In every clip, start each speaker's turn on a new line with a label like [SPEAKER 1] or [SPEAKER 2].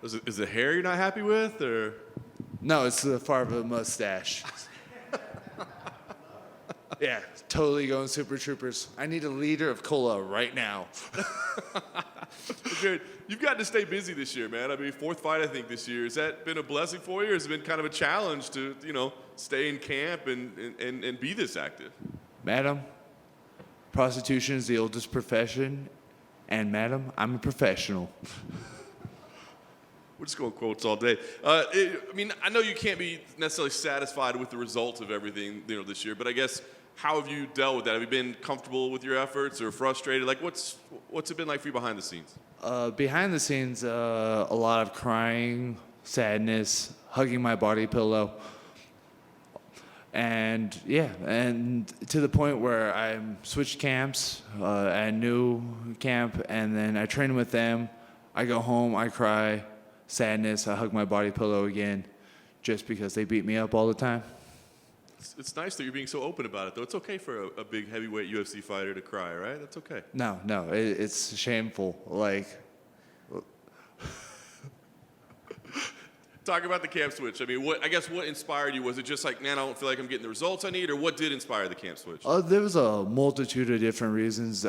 [SPEAKER 1] Is it hair you're not happy with, or?
[SPEAKER 2] No, it's the part of a mustache. Yeah, totally going Super Troopers. I need a liter of cola right now.
[SPEAKER 1] Jared, you've got to stay busy this year, man. I mean, fourth fight, I think, this year. Has that been a blessing for you, or has it been kind of a challenge to, stay in camp and be this active?
[SPEAKER 2] Madam, prostitution is the oldest profession, and madam, I'm a professional.
[SPEAKER 1] We're just going quotes all day. I know you can't be necessarily satisfied with the results of everything, this year, but I guess how have you dealt with that? Have you been comfortable with your efforts or frustrated? Like, what's it been like for you behind the scenes?
[SPEAKER 2] Behind the scenes, a lot of crying, sadness, hugging my body pillow. And to the point where I switched camps at a new camp, and then I train with them. I go home, I cry, sadness, I hug my body pillow again, just because they beat me up all the time.
[SPEAKER 1] It's nice that you're being so open about it, though. It's okay for a big heavyweight UFC fighter to cry, right? That's okay.
[SPEAKER 2] No, it's shameful. Like,
[SPEAKER 1] talk about the camp switch. I mean, what inspired you? Was it just like, man, I don't feel like I'm getting the results I need, or what did inspire the camp switch?
[SPEAKER 2] There was a multitude of different reasons,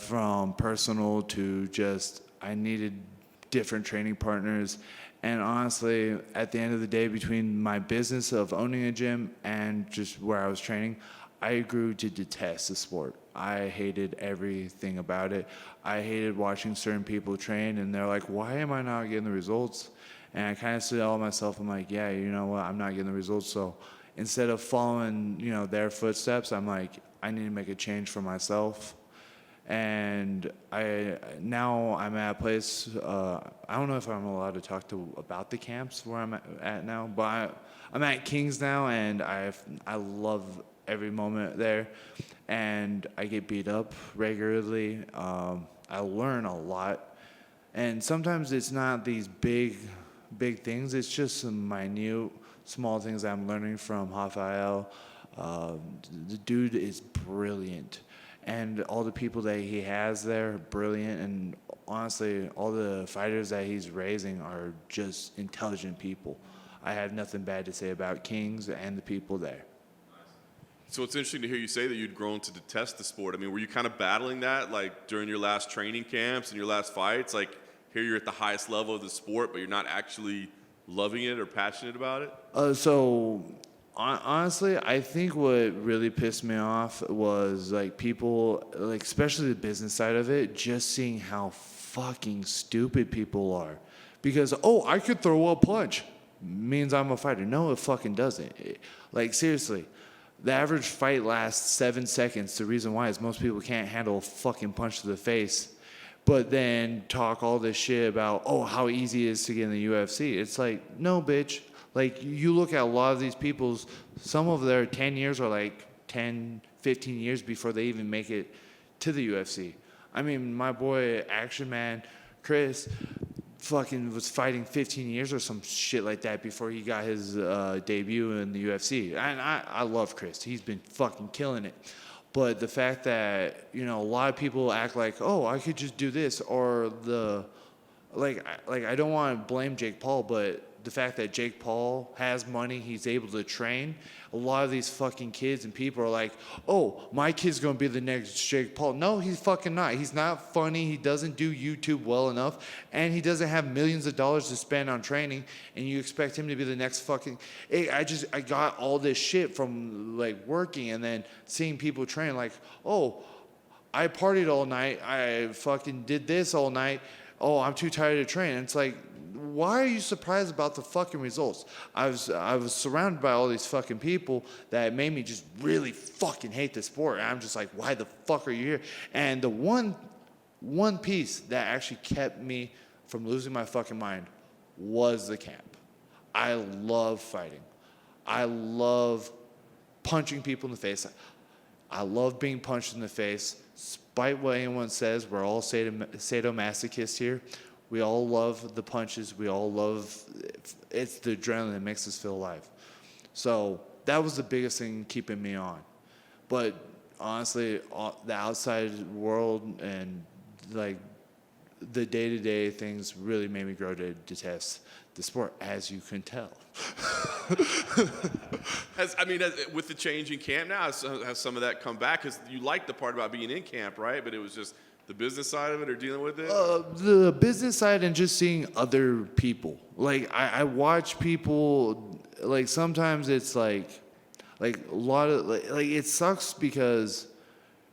[SPEAKER 2] from personal to just I needed different training partners. And honestly, at the end of the day, between my business of owning a gym and just where I was training, I grew to detest the sport. I hated everything about it. I hated watching certain people train, and they're like, why am I not getting the results? And I kind of stood all myself. I'm like, yeah, you know what? I'm not getting the results. So instead of following, their footsteps, I'm like, I need to make a change for myself. And now I'm at a place, I don't know if I'm allowed to talk about the camps where I'm at now, but I'm at Kings now, and I love every moment there. And I get beat up regularly. I learn a lot. And sometimes it's not these big things. It's just some minute, small things I'm learning from Rafael. The dude is brilliant. And all the people that he has there, brilliant. And honestly, all the fighters that he's raising are just intelligent people. I have nothing bad to say about Kings and the people there.
[SPEAKER 1] So it's interesting to hear you say that you'd grown to detest the sport. I mean, were you kind of battling that, like during your last training camps and your last fights? Like, here you're at the highest level of the sport, but you're not actually loving it or passionate about it?
[SPEAKER 2] Honestly, I think what really pissed me off was like people, like especially the business side of it, just seeing how fucking stupid people are. Because, I could throw a punch means I'm a fighter. No, it fucking doesn't. Like, seriously, the average fight lasts 7 seconds. The reason why is most people can't handle a fucking punch to the face, but then talk all this shit about, how easy it is to get in the UFC. It's like, no, bitch. Like, you look at a lot of these people's, some of their 10 years are like 10, 15 years before they even make it to the UFC. I mean, my boy, Action Man, Chris, fucking was fighting 15 years or some shit like that before he got his debut in the UFC. And I love Chris. He's been fucking killing it. But the fact that, a lot of people act like, I could just do this, or I don't want to blame Jake Paul, but the fact that Jake Paul has money, he's able to train, a lot of these fucking kids and people are like, my kid's going to be the next Jake Paul. No, he's fucking not. He's not funny. He doesn't do YouTube well enough, and he doesn't have millions of dollars to spend on training, and you expect him to be the next fucking... I got all this shit from, like, working and then seeing people train, like, I partied all night. I fucking did this all night. I'm too tired to train. And it's like, why are you surprised about the fucking results? I was surrounded by all these fucking people that made me just really fucking hate the sport. And I'm just like, why the fuck are you here? And the one piece that actually kept me from losing my fucking mind was the camp. I love fighting. I love punching people in the face. I love being punched in the face. Despite what anyone says, we're all sadomasochists here. We all love the punches. We all love, it's the adrenaline that makes us feel alive. So that was the biggest thing keeping me on. But honestly, the outside world and like the day-to-day things really made me grow to detest the sport, as you can tell.
[SPEAKER 1] With the change in camp now, has some of that come back? Because you liked the part about being in camp, right? But it was just the business side of it or dealing with it?
[SPEAKER 2] The business side and just seeing other people. Like, I watch people, like, sometimes it's like a lot of, like it sucks because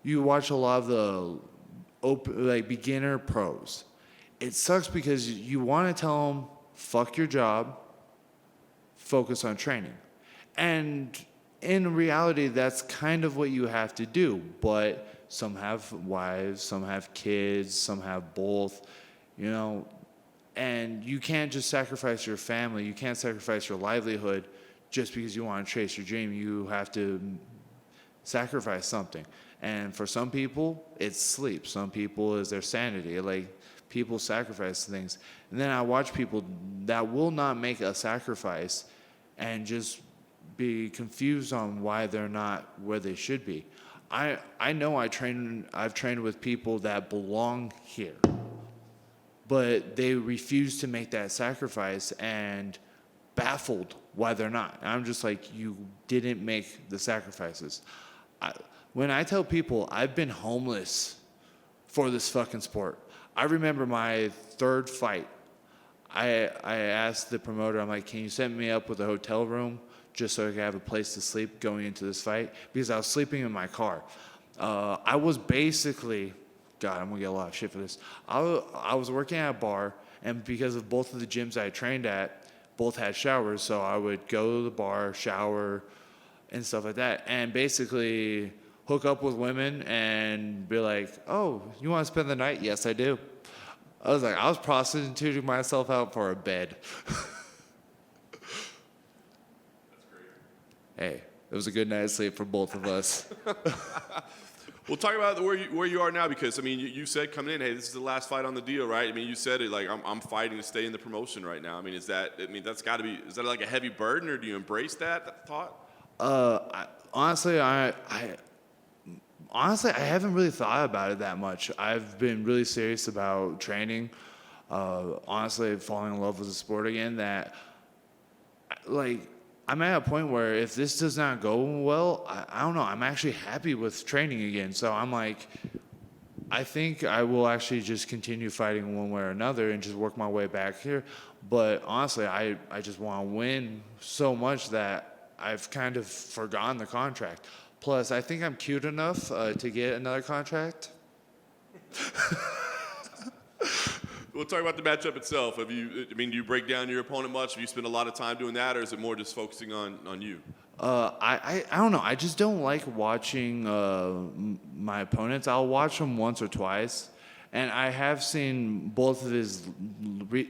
[SPEAKER 2] you watch a lot of the beginner pros. It sucks because you want to tell them, fuck your job, focus on training. And in reality, that's kind of what you have to do. But some have wives, some have kids, some have both, and you can't just sacrifice your family. You can't sacrifice your livelihood just because you want to chase your dream. You have to sacrifice something. And for some people, it's sleep. Some people is their sanity. Like, people sacrifice things. And then I watch people that will not make a sacrifice and just be confused on why they're not where they should be. I know I've trained with people that belong here, but they refuse to make that sacrifice and baffled why they're not. And I'm just like, you didn't make the sacrifices. When I tell people I've been homeless for this fucking sport, I remember my third fight. I asked the promoter, I'm like, can you set me up with a hotel room just so I could have a place to sleep going into this fight? Because I was sleeping in my car. I was basically, God, I'm going to get a lot of shit for this. I was working at a bar, and because of both of the gyms I trained at, both had showers, so I would go to the bar, shower, and stuff like that, and basically hook up with women and be like, oh, you want to spend the night? Yes, I do. I was prostituting myself out for a bed. Hey, it was a good night's sleep for both of us.
[SPEAKER 1] Well, talk about where you are now, because you said coming in, hey, this is the last fight on the deal, right? You said it like I'm fighting to stay in the promotion right now. That's got to be, is that like a heavy burden, or do you embrace that thought?
[SPEAKER 2] Honestly, I haven't really thought about it that much. I've been really serious about training. Honestly, falling in love with the sport again. That, like, I'm at a point where if this does not go well, I don't know. I'm actually happy with training again. So I'm like, I think I will actually just continue fighting one way or another and just work my way back here. But honestly, I just want to win so much that I've kind of forgotten the contract. Plus, I think I'm cute enough to get another contract.
[SPEAKER 1] We'll talk about the matchup itself. Do you break down your opponent much? Have you spent a lot of time doing that, or is it more just focusing on you?
[SPEAKER 2] I don't know. I just don't like watching my opponents. I'll watch them once or twice. And I have seen both of his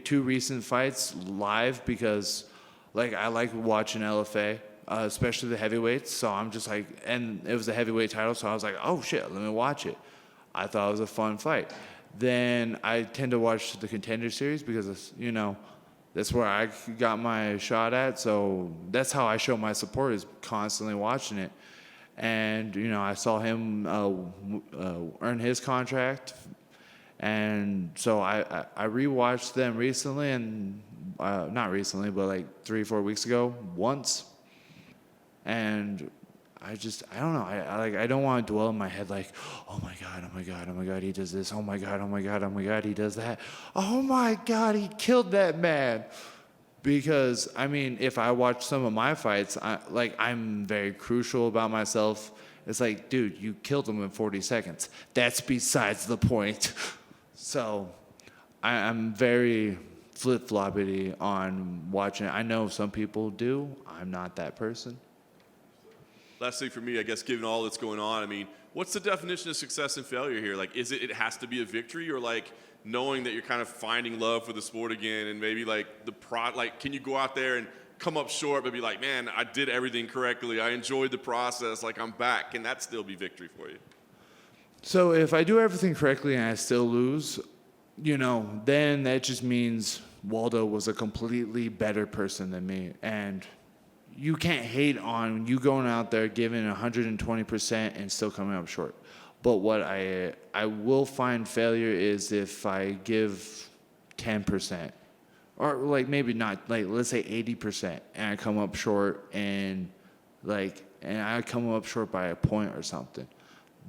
[SPEAKER 2] two recent fights live because, like, I like watching LFA, especially the heavyweights. So I'm just like, and it was a heavyweight title, so I was like, oh shit, let me watch it. I thought it was a fun fight. Then I tend to watch the Contender Series because it's, that's where I got my shot at. So that's how I show my support, is constantly watching it. And, I saw him earn his contract. And so I rewatched them recently, and not recently, but like 3-4 weeks ago, once. And I don't know. I don't want to dwell in my head like, oh my God, he does this. Oh my God, he does that. Oh my God, he killed that man. Because, if I watch some of my fights, I'm very crucial about myself. It's like, dude, you killed him in 40 seconds. That's besides the point. So I'm very flip-floppity on watching it. I know some people do. I'm not that person.
[SPEAKER 1] Last thing for me, I guess, given all that's going on, what's the definition of success and failure here? Like, is it has to be a victory, or like knowing that you're kind of finding love for the sport again, and maybe like can you go out there and come up short but be like, man, I did everything correctly, I enjoyed the process, like I'm back? Can that still be victory for you?
[SPEAKER 2] So if I do everything correctly and I still lose, then that just means Waldo was a completely better person than me. And you can't hate on you going out there giving 120% and still coming up short. But what I will find failure is if I give 10%, or like maybe not, like let's say 80%, and I come up short and I come up short by a point or something.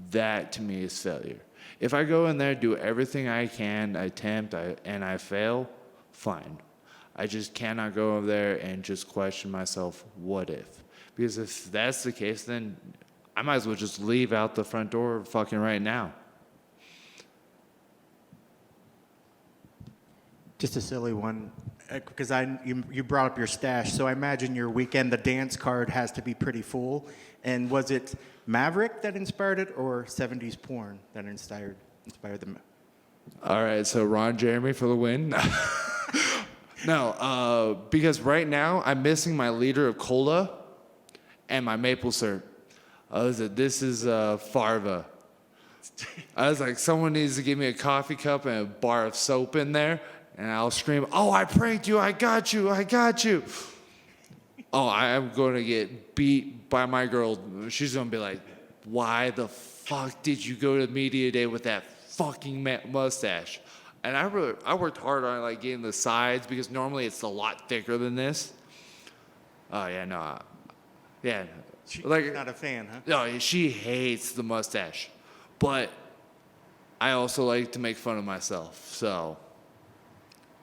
[SPEAKER 2] That to me is failure. If I go in there, do everything I can, and I fail, fine. I just cannot go over there and just question myself, what if? Because if that's the case, then I might as well just leave out the front door fucking right now.
[SPEAKER 3] Just a silly one, because you brought up your stash, so I imagine your weekend, the dance card has to be pretty full. And was it Maverick that inspired it, or 70s porn that inspired them?
[SPEAKER 2] All right, so Ron Jeremy for the win. No, because right now I'm missing my liter of cola and my maple syrup. I was like, this is Farva. I was like, someone needs to give me a coffee cup and a bar of soap in there, and I'll scream, oh, I pranked you, I got you, I got you. Oh, I'm going to get beat by my girl. She's going to be like, why the fuck did you go to media day with that fucking mustache? And I worked hard on like getting the sides, because normally it's a lot thicker than this. Oh, yeah, no. Yeah.
[SPEAKER 3] She's
[SPEAKER 2] like,
[SPEAKER 3] not a fan, huh?
[SPEAKER 2] No, she hates the mustache. But I also like to make fun of myself. So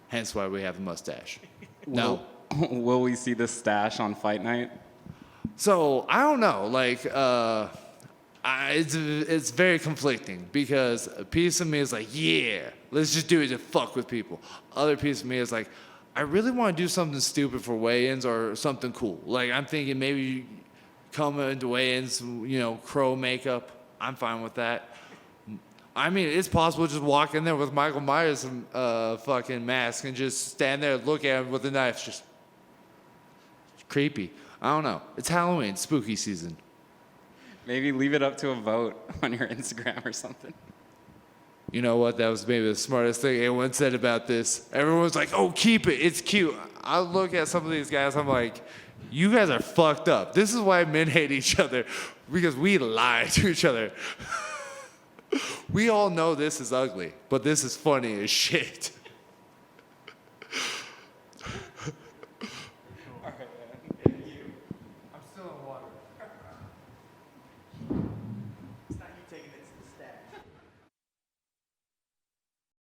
[SPEAKER 2] hence why we have a mustache. No.
[SPEAKER 4] Will we see the stash on fight night?
[SPEAKER 2] So I don't know. Like, it's very conflicting, because a piece of me is like, yeah, let's just do it to fuck with people. Other piece of me is like, I really want to do something stupid for weigh-ins or something cool. Like, I'm thinking maybe come into weigh-ins, crow makeup. I'm fine with that. I mean, it's possible to just walk in there with Michael Myers' fucking mask and just stand there and look at him with a knife. Just creepy. I don't know. It's Halloween, spooky season.
[SPEAKER 4] Maybe leave it up to a vote on your Instagram or something.
[SPEAKER 2] You know what? That was maybe the smartest thing anyone said about this. Everyone's like, oh, keep it. It's cute. I look at some of these guys. I'm like, you guys are fucked up. This is why men hate each other, because we lie to each other. We all know this is ugly, but this is funny as shit.